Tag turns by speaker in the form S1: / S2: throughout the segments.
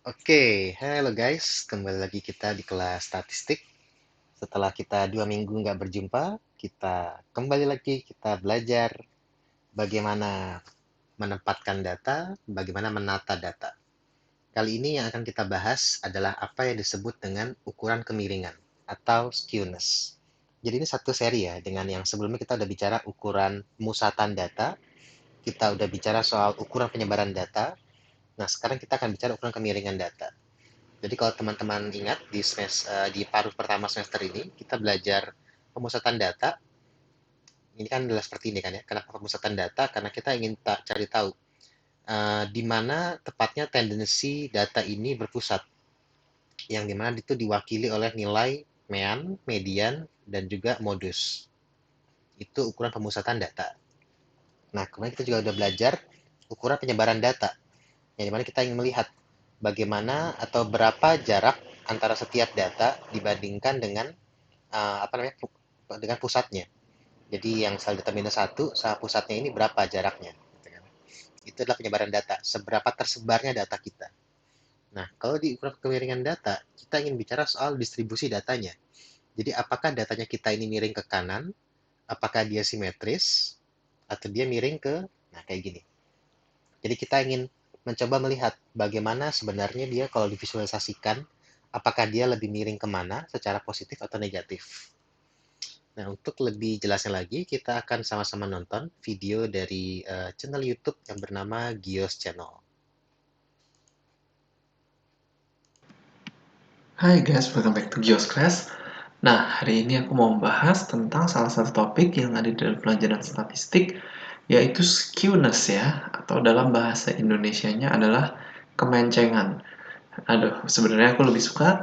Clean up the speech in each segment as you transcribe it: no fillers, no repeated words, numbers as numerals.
S1: Oke, halo guys, kembali lagi kita di kelas statistik. Setelah kita 2 minggu nggak berjumpa, kita kembali lagi kita belajar bagaimana menempatkan data, bagaimana menata data. Kali ini yang akan kita bahas adalah apa yang disebut dengan ukuran kemiringan atau skewness. Jadi ini satu seri ya, dengan yang sebelumnya kita udah bicara ukuran pemusatan data, kita udah bicara soal ukuran penyebaran data. Nah, sekarang kita akan bicara ukuran kemiringan data. Jadi kalau teman-teman ingat di paruh pertama semester ini kita belajar pemusatan data. Ini kan adalah seperti ini kan ya. Kenapa pemusatan data? Karena kita ingin cari tahu di mana tepatnya tendensi data ini berpusat. Yang dimana itu diwakili oleh nilai mean, median, dan juga modus. Itu ukuran pemusatan data. Nah, kemudian kita juga udah belajar ukuran penyebaran data. Yang dimana kita ingin melihat bagaimana atau berapa jarak antara setiap data dibandingkan dengan apa namanya dengan pusatnya. Jadi yang sel data minus satu sama pusatnya ini berapa jaraknya? Gitu kan. Itu adalah penyebaran data. Seberapa tersebarnya data kita. Nah, kalau di ukuran kemiringan data, kita ingin bicara soal distribusi datanya. Jadi apakah datanya kita ini miring ke kanan, apakah dia simetris, atau dia miring ke, nah kayak gini. Jadi kita ingin mencoba melihat bagaimana sebenarnya dia kalau divisualisasikan, apakah dia lebih miring kemana secara positif atau negatif. Nah, untuk lebih jelasnya lagi, kita akan sama-sama nonton video dari channel YouTube yang bernama Gios Channel.
S2: Hai guys, welcome back to Gios Class. Nah, hari ini aku mau membahas tentang salah satu topik yang ada dalam pelajaran statistik, yaitu skewness ya, atau dalam bahasa Indonesianya adalah kemencengan. Aduh, sebenarnya aku lebih suka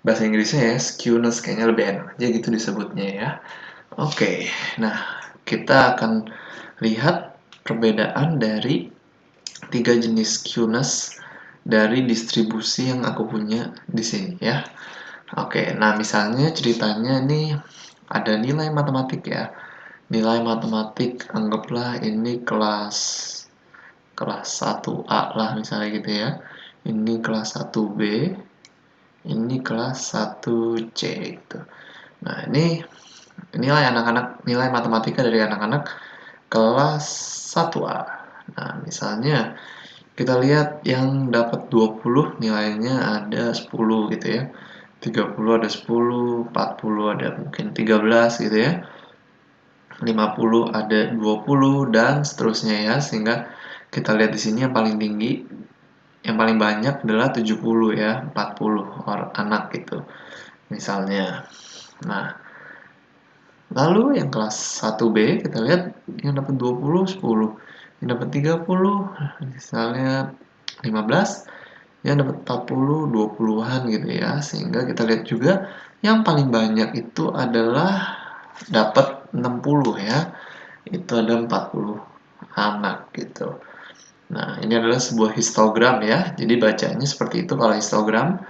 S2: bahasa Inggrisnya ya, skewness kayaknya lebih enak aja gitu disebutnya ya. Oke, nah kita akan lihat perbedaan dari tiga jenis skewness dari distribusi yang aku punya di sini ya. Oke, nah misalnya ceritanya nih ada nilai matematik ya. Nilai matematik anggaplah ini kelas kelas 1A lah misalnya gitu ya. Ini kelas 1B, ini kelas 1C gitu. Nah, ini nilai anak-anak nilai matematika dari anak-anak kelas 1A. Nah, misalnya kita lihat yang dapat 20 nilainya ada 10 gitu ya. 30 ada 10, 40 ada mungkin 13 gitu ya. 50 ada 20 dan seterusnya ya. Sehingga kita lihat di sini yang paling tinggi, yang paling banyak adalah 70 ya, 40 orang anak gitu. Misalnya. Nah, lalu yang kelas 1B kita lihat yang dapat 20 10, yang dapat 30 misalnya 15, yang dapat 40 20-an gitu ya. Sehingga kita lihat juga yang paling banyak itu adalah dapat 60 ya. Itu ada 40 anak gitu. Nah, ini adalah sebuah histogram ya. Jadi bacanya seperti itu kalau histogram,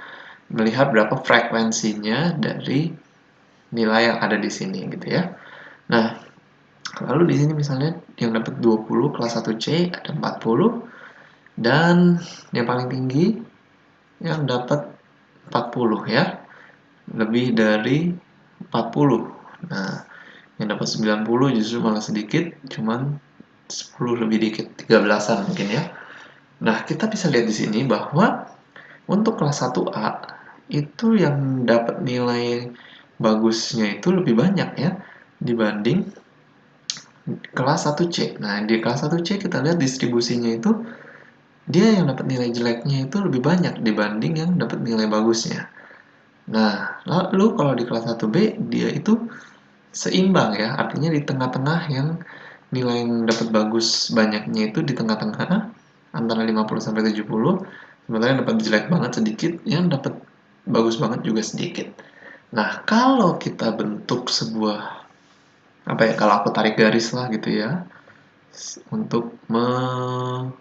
S2: melihat berapa frekuensinya dari nilai yang ada di sini gitu ya. Nah, lalu di sini misalnya yang dapat 20 kelas 1C ada 40 dan yang paling tinggi yang dapat 40 ya. Lebih dari 40. Nah, yang dapat 90 justru malah sedikit, cuman 10 lebih dikit, 13-an mungkin ya. Nah, kita bisa lihat di sini bahwa untuk kelas 1A itu yang dapat nilai bagusnya itu lebih banyak ya dibanding kelas 1C. Nah, di kelas 1C kita lihat distribusinya itu dia yang dapat nilai jeleknya itu lebih banyak dibanding yang dapat nilai bagusnya. Nah, lalu kalau di kelas 1B dia itu seimbang ya, artinya di tengah-tengah yang nilai yang dapat bagus banyaknya itu di tengah-tengah antara 50 sampai 70, sementara yang dapat jelek banget sedikit, yang dapat bagus banget juga sedikit. Nah, kalau kita bentuk sebuah apa ya, kalau aku tarik garis lah gitu ya, untuk membentuk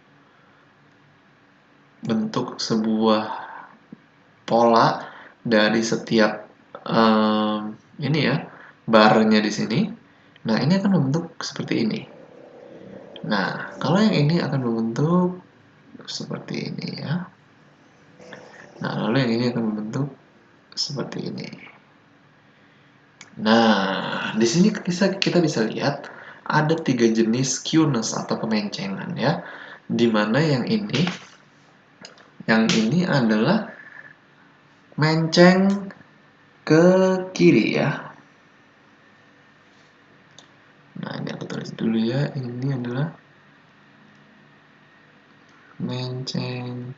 S2: sebuah pola dari setiap ini ya barnya di sini. Nah, ini akan membentuk seperti ini. Nah, kalau yang ini akan membentuk seperti ini ya. Nah, lalu yang ini akan membentuk seperti ini. Nah, di sini kita bisa lihat ada 3 jenis skewness atau kemencengan ya. Di mana yang ini adalah menceng ke kiri ya. Nah, ini aku tulis dulu ya. Ini adalah menceng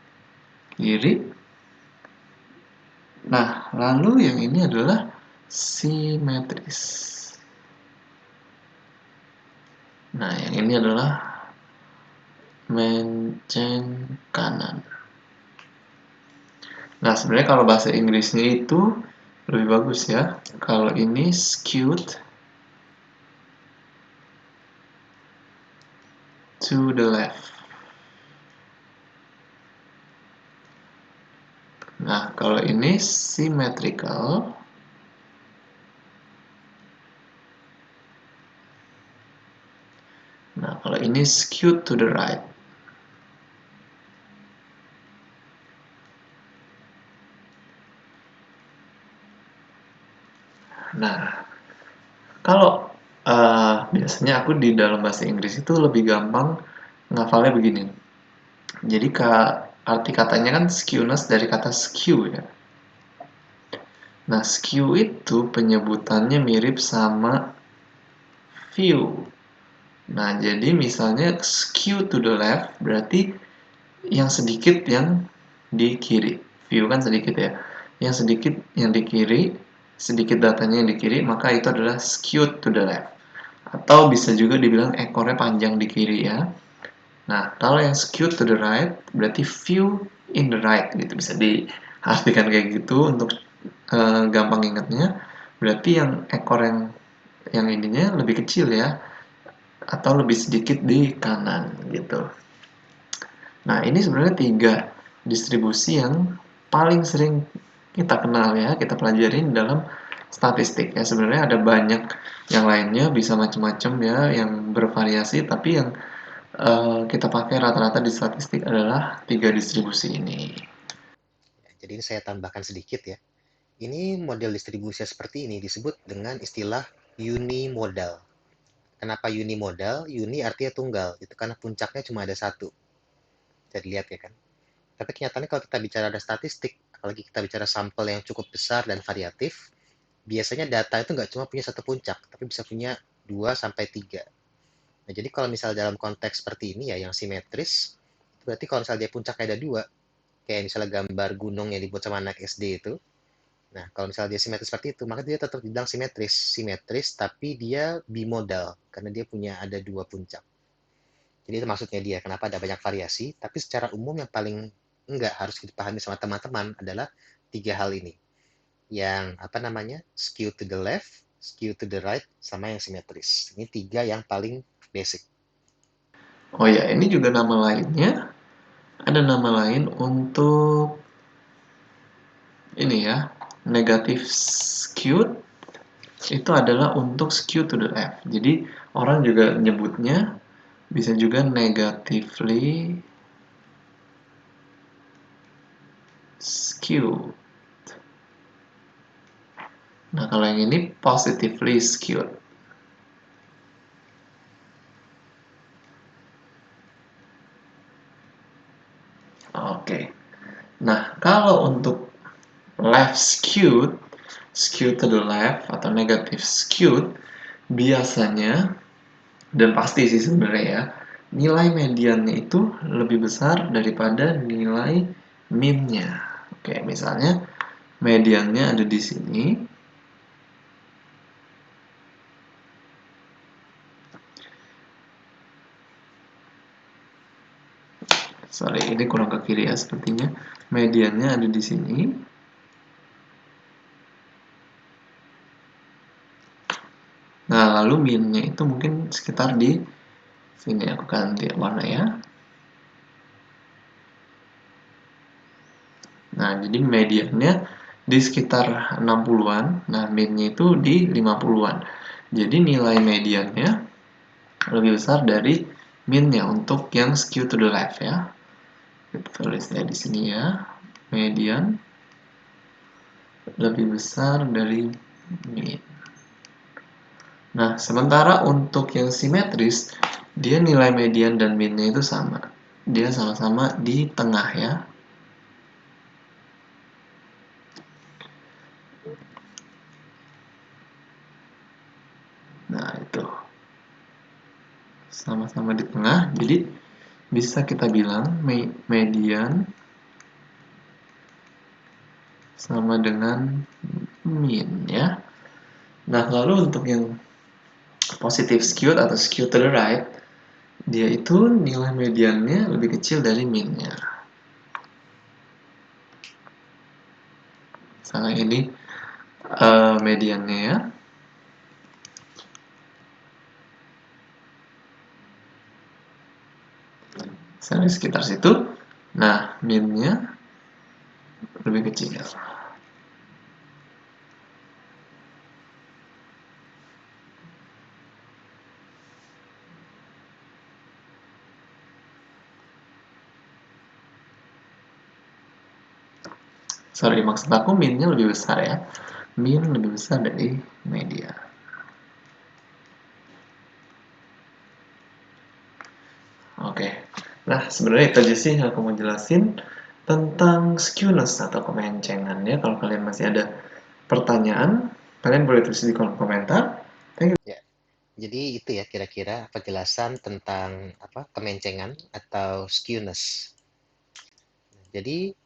S2: kiri. Nah, lalu yang ini adalah simetris. Nah, yang ini adalah menceng kanan. Nah, sebenarnya kalau bahasa Inggrisnya itu lebih bagus ya. Kalau ini skewed to the left. Nah, kalau ini symmetrical. Nah, kalau ini skewed to the right. Nah, kalau biasanya aku di dalam bahasa Inggris itu lebih gampang ngafalnya begini. Jadi arti katanya kan skewness dari kata skew ya. Nah, skew itu penyebutannya mirip sama view. Nah, jadi misalnya skew to the left berarti yang sedikit yang di kiri. View kan sedikit ya. Yang sedikit yang di kiri, sedikit datanya yang di kiri, maka itu adalah skewed to the left. Atau bisa juga dibilang ekornya panjang di kiri ya. Nah, kalau yang skewed to the right, berarti view in the right gitu. Bisa diartikan kayak gitu untuk gampang ingatnya. Berarti yang ekor yang ininya lebih kecil ya, atau lebih sedikit di kanan gitu. Nah, ini sebenarnya 3 distribusi yang paling sering kita kenal ya, kita pelajarin dalam statistik ya. Sebenarnya ada banyak yang lainnya, bisa macam-macam ya, yang bervariasi, tapi yang kita pakai rata-rata di statistik adalah 3 distribusi ini.
S1: Jadi ini saya tambahkan sedikit ya. Ini model distribusi seperti ini disebut dengan istilah unimodal. Kenapa unimodal? Uni artinya tunggal. Itu karena puncaknya cuma ada satu. Bisa dilihat ya kan. Tapi kenyataannya kalau kita bicara ada statistik, apalagi kita bicara sampel yang cukup besar dan variatif, biasanya data itu nggak cuma punya satu puncak, tapi bisa punya 2 sampai 3. Nah, jadi kalau misal dalam konteks seperti ini ya, yang simetris, berarti kalau misalnya dia puncaknya ada 2, kayak misalnya gambar gunung yang dibuat sama anak SD itu, nah kalau misalnya dia simetris seperti itu, maka dia tetap dibilang simetris. Simetris, tapi dia bimodal, karena dia punya ada 2 puncak. Jadi itu maksudnya dia, kenapa ada banyak variasi, tapi secara umum yang paling enggak harus dipahami sama teman-teman adalah 3 hal ini. Yang apa namanya? Skew to the left, skew to the right, sama yang simetris. Ini 3 yang paling basic.
S2: Oh ya, ini juga nama lainnya. Ada nama lain untuk ini ya, negative skewed itu adalah untuk skew to the left. Jadi orang juga nyebutnya bisa juga negatively skewed. Nah, kalau yang ini positively skewed. Oke. Nah, kalau untuk left skewed, skewed to the left atau negative skewed, biasanya dan pasti sih sebenarnya ya, nilai mediannya itu lebih besar daripada nilai minnya. Oke, misalnya mediannya ada di sini. Sorry, ini kurang ke kiri ya sepertinya. Mediannya ada di sini. Nah, lalu minnya itu mungkin sekitar di sini. Aku ganti warna ya. Nah, jadi mediannya di sekitar 60-an. Nah, minnya itu di 50-an. Jadi nilai mediannya lebih besar dari minnya untuk yang skew to the left ya. Kita tulis ya di sini ya. median lebih besar dari mean. Nah, sementara untuk yang simetris, dia nilai median dan mean-nya itu sama. Dia sama-sama di tengah ya. Nah, itu. Sama-sama di tengah, jadi bisa kita bilang median sama dengan mean ya. Nah, lalu untuk yang positive skewed atau skewed to the right, dia itu nilai mediannya lebih kecil dari mean-nya. Misalnya ini mediannya ya. Misalnya sekitar situ. Nah, mean-nya lebih kecil. Sorry, maksud aku mean-nya lebih besar ya. Mean lebih besar dari median. Oke. Nah, sebenarnya itu aja sih yang aku mau jelasin tentang skewness atau kemencengannya. Kalau kalian masih ada pertanyaan, kalian boleh tulis di kolom komentar. Thank you.
S1: Ya, jadi itu ya kira-kira penjelasan tentang apa kemencengan atau skewness. Jadi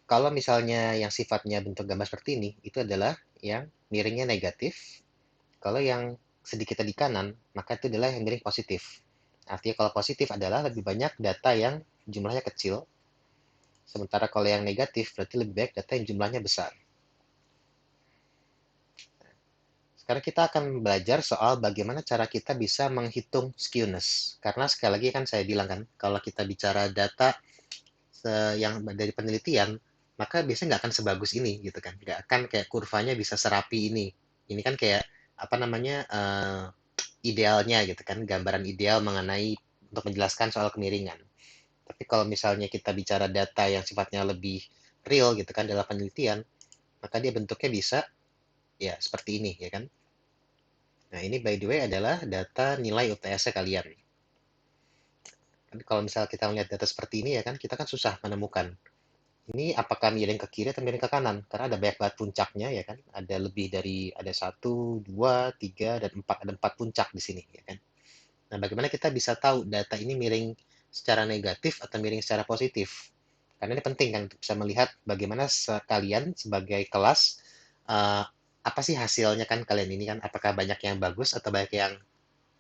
S1: kalau misalnya yang sifatnya bentuk gambar seperti ini, itu adalah yang miringnya negatif. Kalau yang sedikit di kanan, maka itu adalah yang miring positif. Artinya kalau positif adalah lebih banyak data yang jumlahnya kecil, sementara kalau yang negatif berarti lebih banyak data yang jumlahnya besar. Sekarang kita akan belajar soal bagaimana cara kita bisa menghitung skewness. Karena sekali lagi kan saya bilang kan, kalau kita bicara data yang dari penelitian, maka biasanya nggak akan sebagus ini gitu kan. Nggak akan kayak kurvanya bisa serapi ini. Ini kan kayak apa namanya idealnya gitu kan, gambaran ideal mengenai untuk menjelaskan soal kemiringan. Tapi kalau misalnya kita bicara data yang sifatnya lebih real gitu kan dalam penelitian, maka dia bentuknya bisa ya seperti ini ya kan. Nah, ini by the way adalah data nilai UTS-nya kalian. Tapi kalau misalnya kita melihat data seperti ini ya kan, kita kan susah menemukan. Ini apakah miring ke kiri atau miring ke kanan? Karena ada banyak banget puncaknya ya kan. Ada lebih dari ada satu, dua, tiga, dan empat. Ada empat puncak di sini ya kan. Nah, bagaimana kita bisa tahu data ini miring secara negatif atau miring secara positif? Karena ini penting kan untuk bisa melihat bagaimana kalian sebagai kelas uh, apa sih hasilnya kan kalian ini kan apakah banyak yang bagus atau banyak yang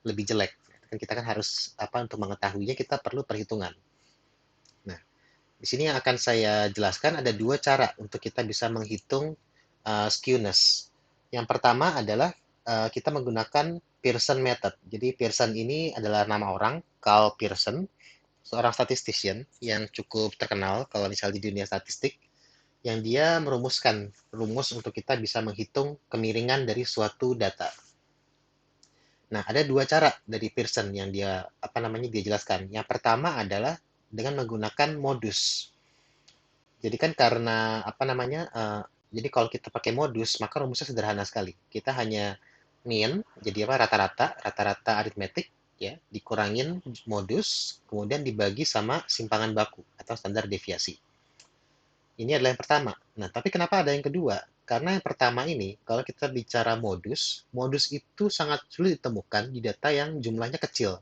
S1: lebih jelek. Kan kita kan harus apa untuk mengetahuinya kita perlu perhitungan. Nah, di sini yang akan saya jelaskan ada dua cara untuk kita bisa menghitung skewness. Yang pertama adalah kita menggunakan Pearson method. Jadi Pearson ini adalah nama orang, Carl Pearson, seorang statistician yang cukup terkenal kalau misal di dunia statistik, yang dia merumuskan rumus untuk kita bisa menghitung kemiringan dari suatu data. Nah, ada dua cara dari Pearson yang dia apa namanya dia jelaskan. Yang pertama adalah dengan menggunakan modus. Jadi kan karena apa namanya jadi kalau kita pakai modus maka rumusnya sederhana sekali. Kita hanya mean jadi apa rata-rata aritmetik ya dikurangin modus kemudian dibagi sama simpangan baku atau standar deviasi. Ini adalah yang pertama. Nah, tapi kenapa ada yang kedua? Karena yang pertama ini, kalau kita bicara modus, modus itu sangat sulit ditemukan di data yang jumlahnya kecil.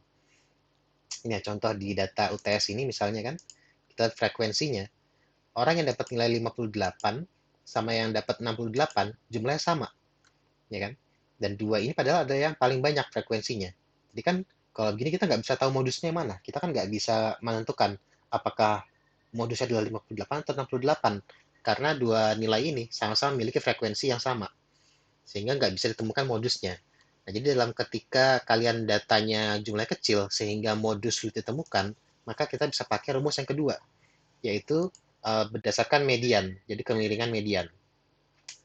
S1: Ini ya, contoh di data UTS ini misalnya kan, kita lihat frekuensinya. Orang yang dapat nilai 58 sama yang dapat 68, jumlahnya sama. Ya kan? Dan dua ini padahal ada yang paling banyak frekuensinya. Jadi kan kalau begini kita nggak bisa tahu modusnya mana. Kita kan nggak bisa menentukan apakah modusnya adalah 58 atau 68 karena dua nilai ini sama-sama memiliki frekuensi yang sama sehingga nggak bisa ditemukan modusnya. Nah, jadi dalam ketika kalian datanya jumlah kecil sehingga modus sulit ditemukan, maka kita bisa pakai rumus yang kedua, yaitu berdasarkan median, jadi kemiringan median.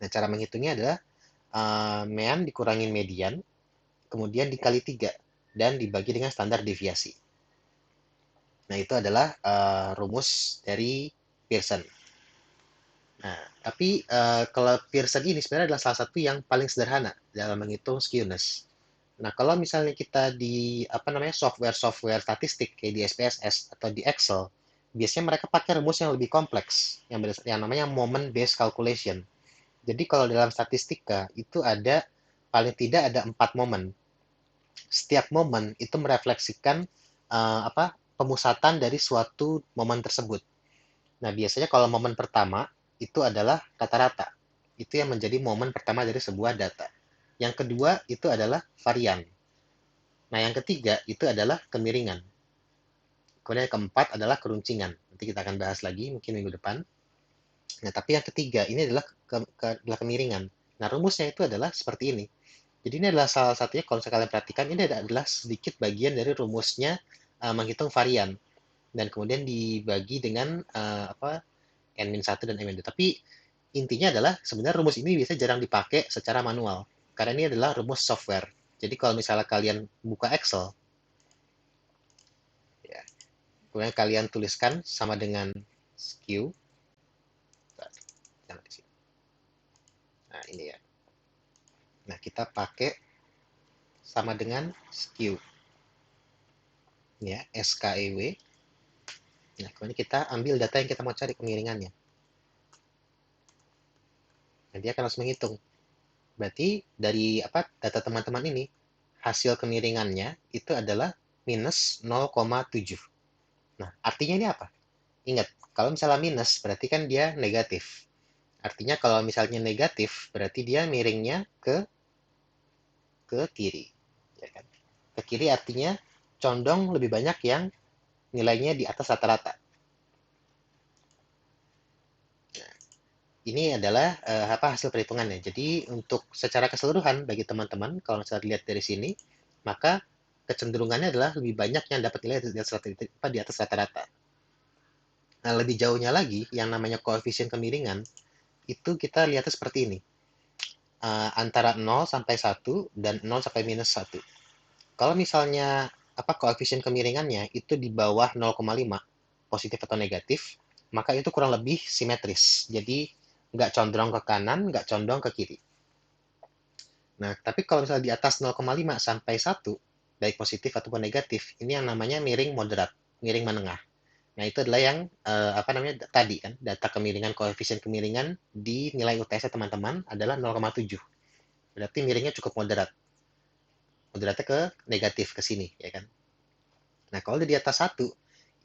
S1: Nah, cara menghitungnya adalah mean dikurangin median, kemudian dikali 3 dan dibagi dengan standar deviasi. Nah, itu adalah rumus dari Pearson. Nah, tapi kalau Pearson ini sebenarnya adalah salah satu yang paling sederhana dalam menghitung skewness. Nah, kalau misalnya kita di apa namanya software-software statistik kayak di SPSS atau di Excel, biasanya mereka pakai rumus yang lebih kompleks, yang namanya moment based calculation. Jadi kalau dalam statistika itu ada paling tidak ada 4 momen. Setiap momen itu merefleksikan pemusatan dari suatu momen tersebut. Nah, biasanya kalau momen pertama itu adalah rata-rata. Itu yang menjadi momen pertama dari sebuah data. Yang kedua itu adalah varian. Nah, yang ketiga itu adalah kemiringan. Kemudian yang keempat adalah keruncingan. Nanti kita akan bahas lagi mungkin minggu depan. Nah, tapi yang ketiga ini adalah kemiringan. Nah, rumusnya itu adalah seperti ini. Jadi ini adalah salah satunya kalau kalian perhatikan ini adalah sedikit bagian dari rumusnya menghitung varian dan kemudian dibagi dengan n-1 dan n-2. Tapi intinya adalah sebenarnya rumus ini biasanya jarang dipakai secara manual karena ini adalah rumus software. Jadi kalau misalnya kalian buka Excel, ya, kemudian kalian tuliskan sama dengan skew. Nah, ini ya. Nah, kita pakai sama dengan skew. Ya, SKEW. Nah, kemudian kita ambil data yang kita mau cari kemiringannya. Nah, dia akan langsung menghitung. Berarti dari data teman-teman ini, hasil kemiringannya itu adalah minus 0,7. Nah, artinya ini apa? Ingat, kalau misalnya minus berarti kan dia negatif. Artinya kalau misalnya negatif berarti dia miringnya ke kiri, ya kan? Ke kiri artinya condong lebih banyak yang nilainya di atas rata-rata. Ini adalah hasil perhitungannya. Jadi untuk secara keseluruhan bagi teman-teman, kalau misalnya dilihat dari sini, maka kecenderungannya adalah lebih banyak yang dapat nilai di atas rata-rata. Nah, lebih jauhnya lagi, yang namanya koefisien kemiringan, itu kita lihatnya seperti ini. Antara 0 sampai 1 dan 0 sampai minus 1. Kalau misalnya koefisien kemiringannya itu di bawah 0,5, positif atau negatif, maka itu kurang lebih simetris. Jadi nggak condong ke kanan, nggak condong ke kiri. Nah, tapi kalau misalnya di atas 0,5 sampai 1, baik positif ataupun negatif, ini yang namanya miring moderat, miring menengah. Nah, itu adalah yang tadi kan, data kemiringan koefisien kemiringan di nilai UTS teman-teman adalah 0,7. Berarti miringnya cukup moderat. Moderatnya ke negatif ke sini, ya kan? Nah, kalau di atas 1,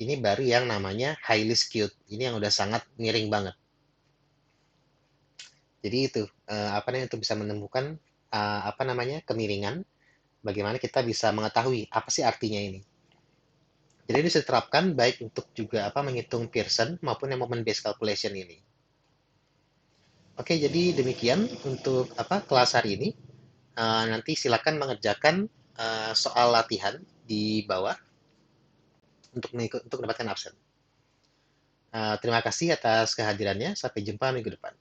S1: ini baru yang namanya highly skewed. Ini yang udah sangat miring banget. Jadi itu untuk bisa menemukan kemiringan, bagaimana kita bisa mengetahui apa sih artinya ini. Jadi ini bisa diterapkan baik untuk juga menghitung Pearson maupun yang moment based calculation ini. Oke, jadi demikian untuk kelas hari ini. Nanti silakan mengerjakan soal latihan di bawah untuk mendapatkan absen. Terima kasih atas kehadirannya. Sampai jumpa minggu depan.